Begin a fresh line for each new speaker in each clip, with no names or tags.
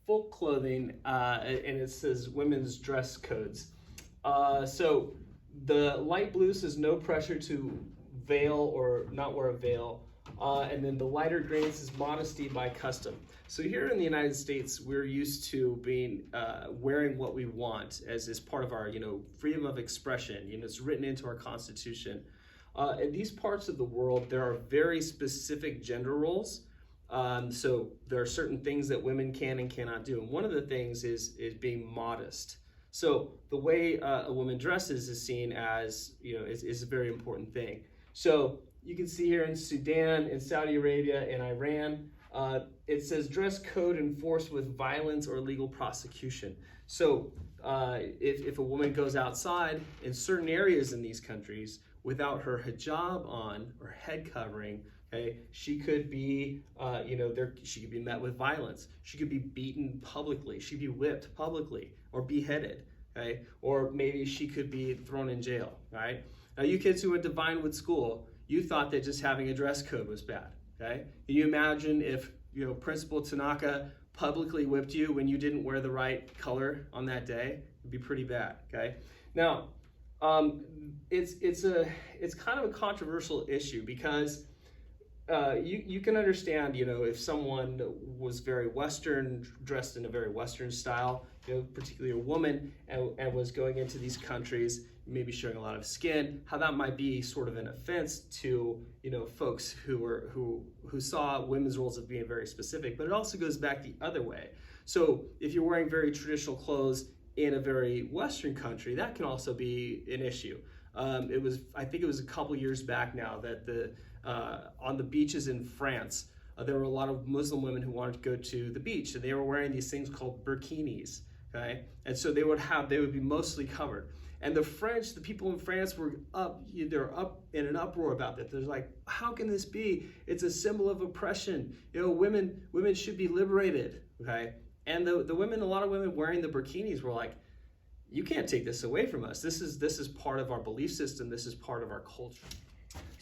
folk clothing, and it says women's dress codes. So the light blue says no pressure to veil or not wear a veil. And then the lighter green says modesty by custom. So here in the United States, we're used to being wearing what we want as part of our, freedom of expression. It's written into our Constitution. In these parts of the world, there are very specific gender roles. So there are certain things that women can and cannot do. And one of the things is being modest. So the way a woman dresses is seen as, is a very important thing. So you can see here in Sudan, in Saudi Arabia, and Iran, it says dress code enforced with violence or legal prosecution. So if a woman goes outside in certain areas in these countries without her hijab on or head covering, okay, she could be, she could be met with violence. She could be beaten publicly. She'd be whipped publicly or beheaded, okay? Or maybe she could be thrown in jail, right? Now, you kids who went to Vinewood School, you thought that just having a dress code was bad, okay? Can you imagine if, Principal Tanaka publicly whipped you when you didn't wear the right color on that day? It'd be pretty bad, okay? Now, it's kind of a controversial issue because you can understand, if someone was very Western, dressed in a very Western style, particularly a woman, and was going into these countries, maybe showing a lot of skin, how that might be sort of an offense to, folks who saw women's roles as being very specific. But it also goes back the other way. So if you're wearing very traditional clothes in a very Western country, that can also be an issue. I think it was a couple years back now that on the beaches in France, there were a lot of Muslim women who wanted to go to the beach, and they were wearing these things called burkinis, okay? And so they would be mostly covered. And the people in France they're up in an uproar about that. They're like, how can this be? It's a symbol of oppression. Women should be liberated, okay? And a lot of women wearing the burkinis were like, you can't take this away from us. This is part of our belief system. This is part of our culture.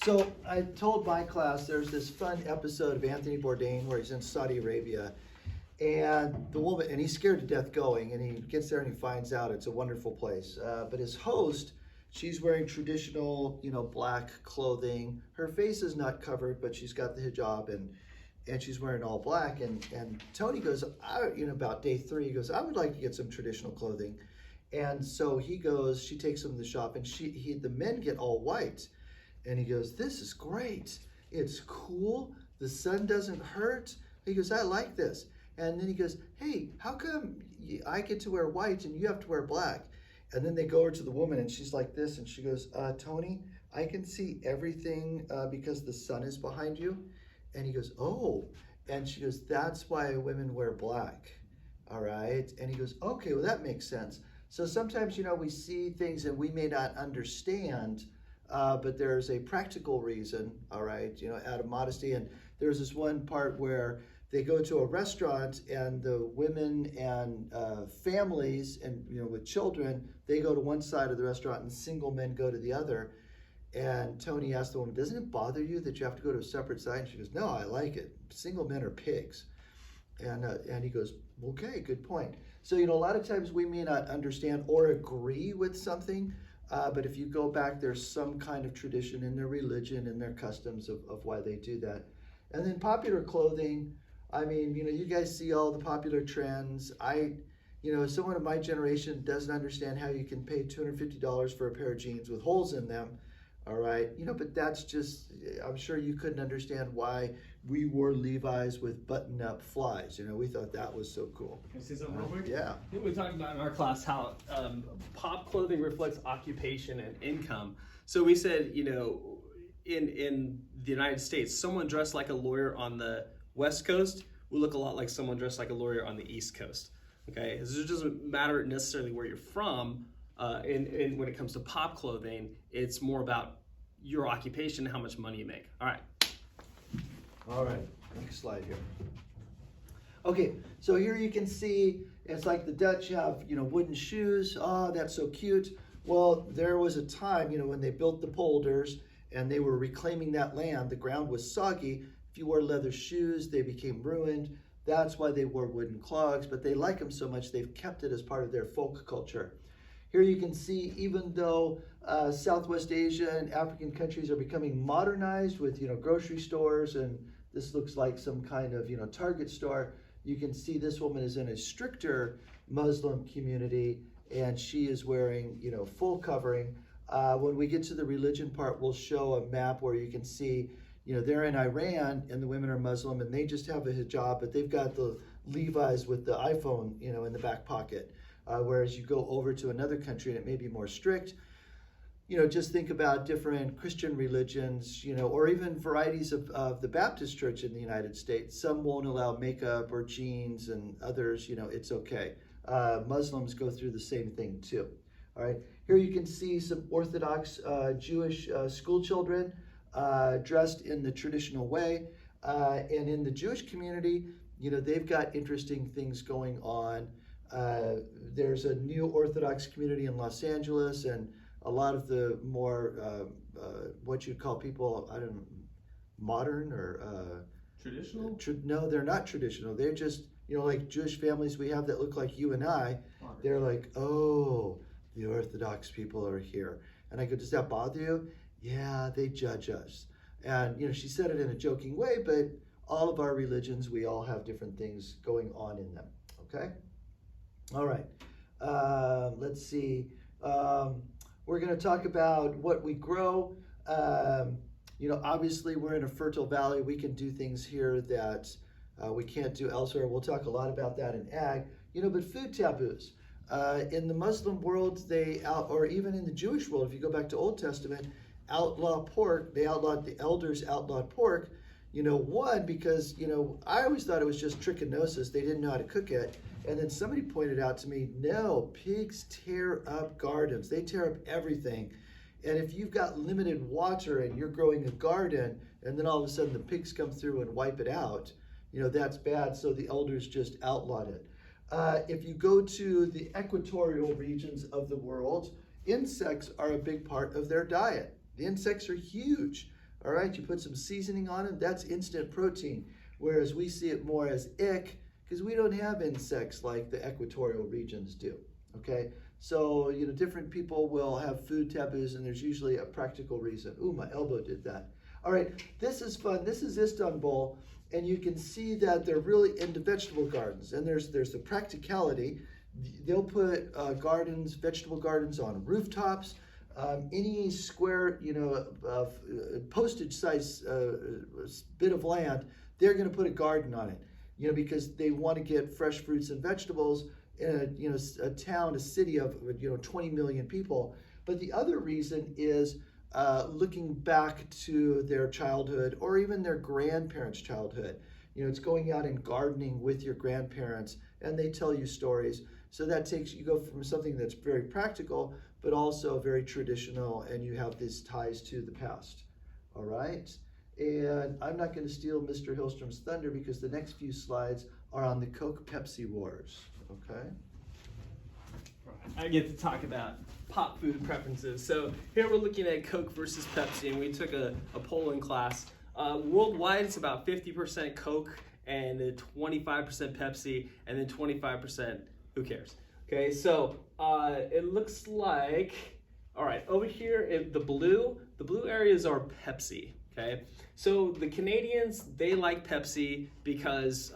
So I told my class there's this fun episode of Anthony Bourdain where he's in Saudi Arabia, and the woman, and he's scared to death going, and he gets there and he finds out it's a wonderful place. But his host, she's wearing traditional, black clothing. Her face is not covered, but she's got the hijab and she's wearing all black. And Tony goes, about day 3, he goes, I would like to get some traditional clothing. And so he goes, she takes him to the shop, and the men get all white. And he goes, this is great. It's cool. The sun doesn't hurt. He goes, I like this. And then he goes, hey, how come I get to wear white and you have to wear black? And then they go over to the woman and she's like this, and she goes, Tony, I can see everything because the sun is behind you. And he goes, oh. And she goes, that's why women wear black. All right. And he goes, okay, well, that makes sense. So sometimes, we see things and we may not understand, but there's a practical reason, all right, out of modesty. And there's this one part where they go to a restaurant and the women and families and, with children, they go to one side of the restaurant and single men go to the other. And Tony asked the woman, doesn't it bother you that you have to go to a separate side? And she goes, no, I like it. Single men are pigs. And he goes, okay, good point. So, a lot of times we may not understand or agree with something, but if you go back, there's some kind of tradition in their religion and their customs of why they do that. And then popular clothing, you guys see all the popular trends. Someone of my generation doesn't understand how you can pay $250 for a pair of jeans with holes in them. All right, but that's just, I'm sure you couldn't understand why we wore Levi's with button-up flies. We thought that was so cool.
Can I say something real quick?
Yeah.
We talked about in our class how pop clothing reflects occupation and income. So we said, in the United States, someone dressed like a lawyer on the West Coast will look a lot like someone dressed like a lawyer on the East Coast. Okay, so it doesn't matter necessarily where you're from. And when it comes to pop clothing, it's more about your occupation, how much money you make.
All right, next slide here. Okay, so here you can see it's like the Dutch have, wooden shoes. Oh, that's so cute. Well, there was a time, when they built the polders and they were reclaiming that land, the ground was soggy. If you wore leather shoes, they became ruined. That's why they wore wooden clogs, but they like them so much they've kept it as part of their folk culture. Here you can see, even though Southwest Asia and African countries are becoming modernized with, grocery stores, and this looks like some kind of, Target store, you can see this woman is in a stricter Muslim community, and she is wearing, full covering. When we get to the religion part, we'll show a map where you can see, they're in Iran and the women are Muslim and they just have a hijab, but they've got the Levi's with the iPhone, in the back pocket. Whereas you go over to another country and it may be more strict. Just think about different Christian religions, or even varieties of the Baptist church in the United States. Some won't allow makeup or jeans, and others, it's okay. Muslims go through the same thing too. All right, here you can see some Orthodox Jewish school children dressed in the traditional way. And in the Jewish community, they've got interesting things going on. There's a new Orthodox community in Los Angeles, and a lot of the more, what you'd call people, I don't know, modern or...
Traditional?
No, they're not traditional. They're just, like Jewish families we have that look like you and I. They're like, oh, the Orthodox people are here. And I go, does that bother you? Yeah, they judge us. And, she said it in a joking way, but all of our religions, we all have different things going on in them, okay? All right, let's see. We're going to talk about what we grow. Obviously we're in a fertile valley. We can do things here that we can't do elsewhere. We'll talk a lot about that in ag. But food taboos. In the Muslim world, or even in the Jewish world, if you go back to Old Testament, outlaw pork. The elders outlawed pork. One, because, I always thought it was just trichinosis. They didn't know how to cook it. And then somebody pointed out to me, no, pigs tear up gardens. They tear up everything. And if you've got limited water and you're growing a garden, and then all of a sudden the pigs come through and wipe it out, that's bad. So the elders just outlawed it. If you go to the equatorial regions of the world, insects are a big part of their diet. The insects are huge. All right, you put some seasoning on them, that's instant protein. Whereas we see it more as ick, because we don't have insects like the equatorial regions do, okay? So, different people will have food taboos, and there's usually a practical reason. Ooh, my elbow did that. All right, this is fun. This is Istanbul, and you can see that they're really into vegetable gardens, and there's the practicality. They'll put vegetable gardens on rooftops. Any square, postage size bit of land, they're going to put a garden on it. Because they want to get fresh fruits and vegetables in a city of 20 million people. But the other reason is looking back to their childhood or even their grandparents' childhood. It's going out and gardening with your grandparents, and they tell you stories. So that you go from something that's very practical, but also very traditional, and you have these ties to the past. All right? And I'm not going to steal Mr. Hillstrom's thunder because the next few slides are on the Coke-Pepsi wars, okay?
I get to talk about pop food preferences. So here we're looking at Coke versus Pepsi, and we took a poll in class. Worldwide, it's about 50% Coke and 25% Pepsi, and then 25% who cares? Okay, so it looks like, all right, over here, the blue areas are Pepsi, okay? So the Canadians, they like Pepsi because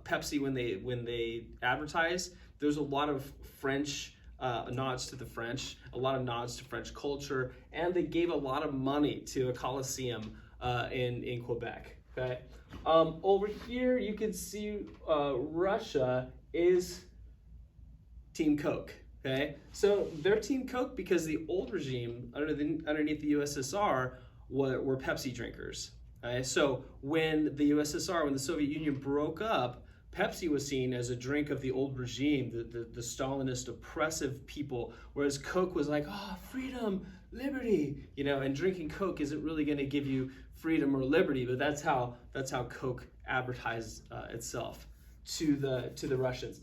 Pepsi, when they advertise, there's a lot of French nods to the French, a lot of nods to French culture, and they gave a lot of money to a Coliseum in Quebec, okay? Over here, you can see Russia is Team Coke, okay? So they're Team Coke because the old regime underneath the USSR were Pepsi drinkers. Okay? So when the USSR, when the Soviet Union broke up, Pepsi was seen as a drink of the old regime, the Stalinist oppressive people, whereas Coke was like, oh, freedom, liberty, and drinking Coke isn't really going to give you freedom or liberty, but that's how Coke advertised itself to the Russians.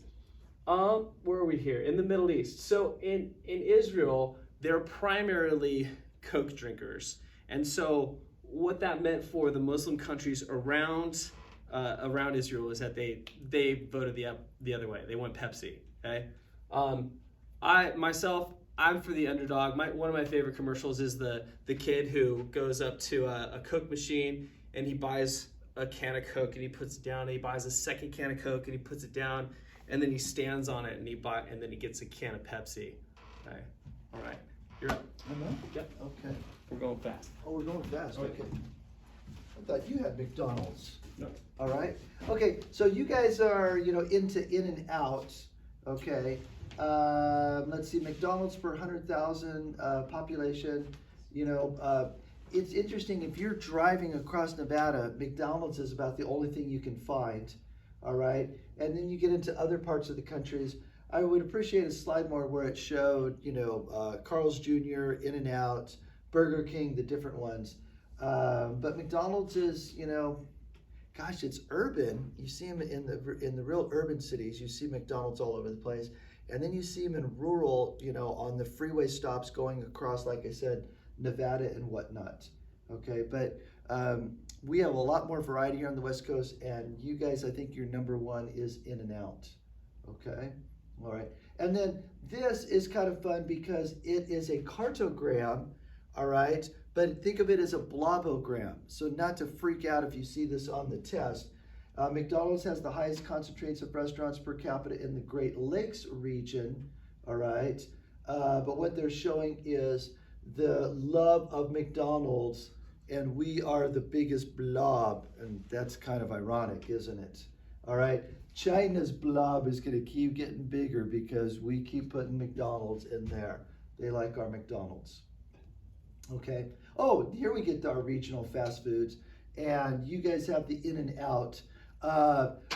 Where are we here? In the Middle East. So in Israel, they're primarily Coke drinkers. And so what that meant for the Muslim countries around around Israel is that they voted the other way. They want Pepsi. Okay, I'm for the underdog. One of my favorite commercials is the kid who goes up to a Coke machine and he buys a can of Coke and he puts it down. And he buys a second can of Coke and he puts it down, and then he stands on it and then he gets a can of Pepsi. Okay, all right, you're up. Yep.
Okay.
We're going fast.
Oh, we're going fast.
Oh, yeah.
Okay. I thought you had McDonald's.
No.
All right. Okay. So you guys are, into In and Out. Okay. Let's see. McDonald's per 100,000 population. It's interesting. If you're driving across Nevada, McDonald's is about the only thing you can find. All right. And then you get into other parts of the countries. I would appreciate a slide more where it showed, Carl's Jr., In and Out, Burger King, the different ones. But McDonald's is, gosh, it's urban. You see them in the real urban cities. You see McDonald's all over the place, and then you see them in rural, on the freeway stops going across, like I said, Nevada and whatnot. Okay, but we have a lot more variety here on the West Coast, and you guys, I think your number one is In and Out. Okay, all right, and then this is kind of fun because it is a cartogram. All right, but think of it as a blobogram. So not to freak out if you see this on the test. McDonald's has the highest concentrates of restaurants per capita in the Great Lakes region. All right, but what they're showing is the love of McDonald's, and we are the biggest blob, and that's kind of ironic, isn't it? All right, China's blob is going to keep getting bigger because we keep putting McDonald's in there. They like our McDonald's. Okay. Oh, here we get to our regional fast foods, and you guys have the In and Out.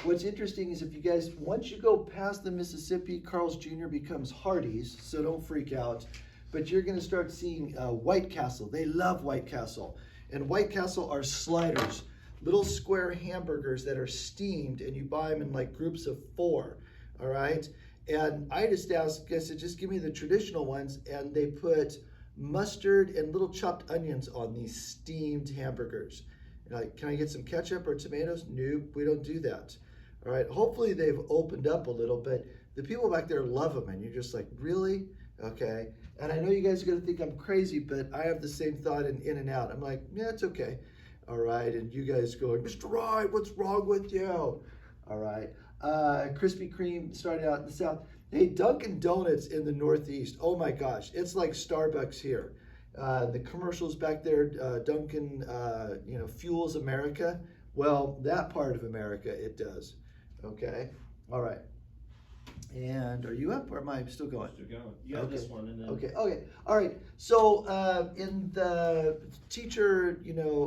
What's interesting is if you guys, once you go past the Mississippi, Carl's Jr. becomes Hardee's, so don't freak out. But you're going to start seeing White Castle. They love White Castle. And White Castle are sliders, little square hamburgers that are steamed, and you buy them in like groups of 4. All right. And I just asked, I said, just give me the traditional ones, and they put mustard and little chopped onions on these steamed hamburgers. Like, can I get some ketchup or tomatoes? Nope, we don't do that. All right, hopefully they've opened up a little, but the people back there love them, and you're just like, really? Okay. And I know you guys are gonna think I'm crazy, but I have the same thought in and Out. I'm like, yeah, it's okay. All right, and you guys going, Mr. Wright, what's wrong with you? All right, Krispy Kreme started out in the South. Hey, Dunkin' Donuts in the Northeast, oh my gosh, it's like Starbucks here. The commercials back there, Dunkin', fuels America. Well, that part of America, it does. Okay, all right. And are you up, or am I still going?
Still going. You have this one, and then.
Okay, all right. So in the teacher,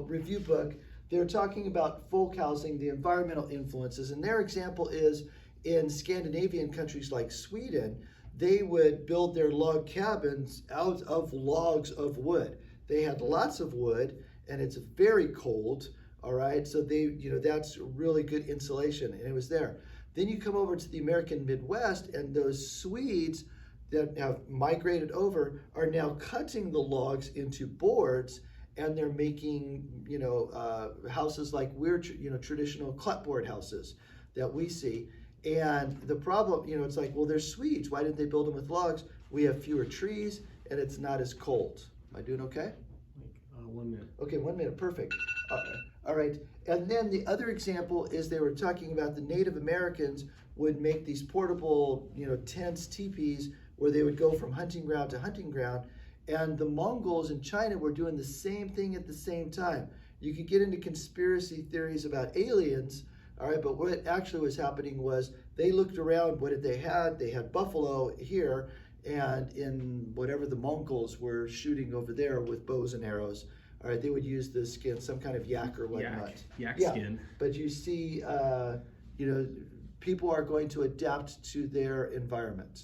review book, they're talking about folk housing, the environmental influences, and their example is in Scandinavian countries like Sweden, they would build their log cabins out of logs of wood. They had lots of wood, and it's very cold, all right? So that's really good insulation, and it was there. Then you come over to the American Midwest, and those Swedes that have migrated over are now cutting the logs into boards, and they're making, houses like we're, traditional clapboard houses that we see. And the problem, it's like, well, they're Swedes. Why didn't they build them with logs? We have fewer trees, and it's not as cold. Am I doing okay?
1 minute.
Okay, 1 minute, perfect. All right, and then the other example is they were talking about the Native Americans would make these portable, tents, teepees, where they would go from hunting ground to hunting ground. And the Mongols in China were doing the same thing at the same time. You could get into conspiracy theories about aliens. All right, but what actually was happening was they looked around, what did they had? They had buffalo here, and in whatever the Mongols were shooting over there with bows and arrows, all right, they would use the skin, some kind of yak or whatnot.
Yak
yeah,
skin.
But you see, people are going to adapt to their environment.